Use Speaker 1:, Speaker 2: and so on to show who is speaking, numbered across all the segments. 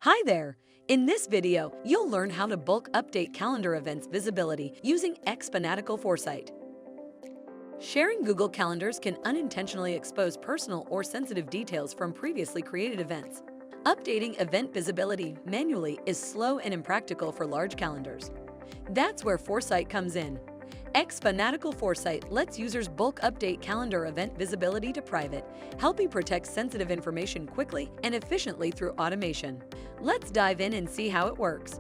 Speaker 1: Hi there! In this video, you'll learn how to bulk update calendar events visibility using xFanatical Foresight. Sharing Google Calendars can unintentionally expose personal or sensitive details from previously created events. Updating event visibility manually is slow and impractical for large calendars. That's where Foresight comes in. xFanatical Foresight lets users bulk update calendar event visibility to private, helping protect sensitive information quickly and efficiently through automation. Let's dive in and see how it works.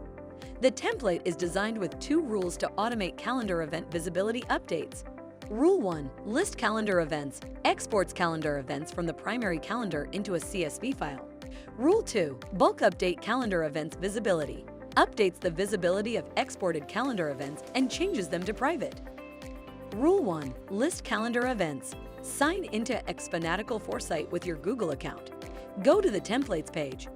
Speaker 1: The template is designed with 2 rules to automate calendar event visibility updates. Rule 1. List calendar events. Exports calendar events from the primary calendar into a CSV file. Rule 2. Bulk update calendar events visibility. Updates the visibility of exported calendar events and changes them to private. Rule 1. List calendar events. Sign into xFanatical Foresight with your Google account. Go to the Templates page.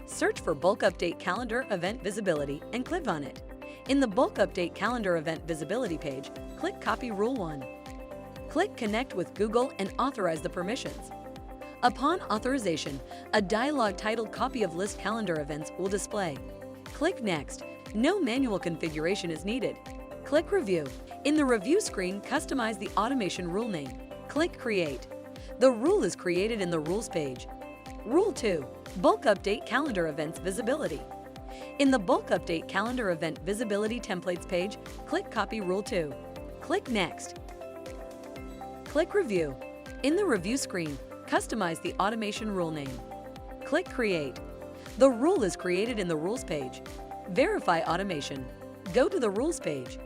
Speaker 1: Search for Bulk Update Calendar Event Visibility and click on it. In the Bulk Update Calendar Event Visibility page, click Copy Rule 1. Click Connect with Google and authorize the permissions. Upon authorization, a dialog titled Copy of List Calendar Events will display. Click Next. No manual configuration is needed. Click Review. In the Review screen, customize the automation rule name. Click Create. The rule is created in the Rules page. Rule 2. Bulk Update Calendar Events Visibility. In the Bulk Update Calendar Event Visibility Templates page, click Copy Rule 2. Click Next. Click Review. In the Review screen, customize the automation rule name. Click Create. The rule is created in the Rules page. Verify automation. Go to the Rules page.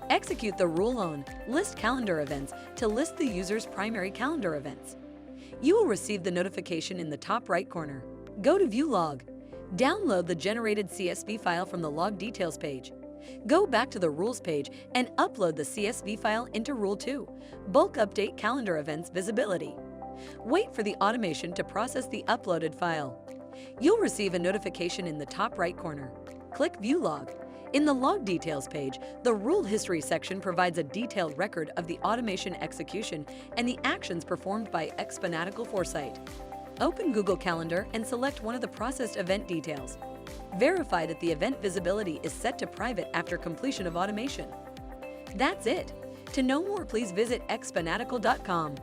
Speaker 1: Execute the rule on List Calendar Events to list the user's primary calendar events. You will receive the notification in the top right corner. Go to View Log. Download the generated CSV file from the Log Details page. Go back to the Rules page and upload the CSV file into Rule 2, Bulk Update Calendar Events Visibility. Wait for the automation to process the uploaded file. You'll receive a notification in the top right corner. Click View Log. In the Log Details page, the Rule History section provides a detailed record of the automation execution and the actions performed by xFanatical Foresight. Open Google Calendar and select one of the processed event details. Verify that the event visibility is set to private after completion of automation. That's it. To know more, please visit xfanatical.com.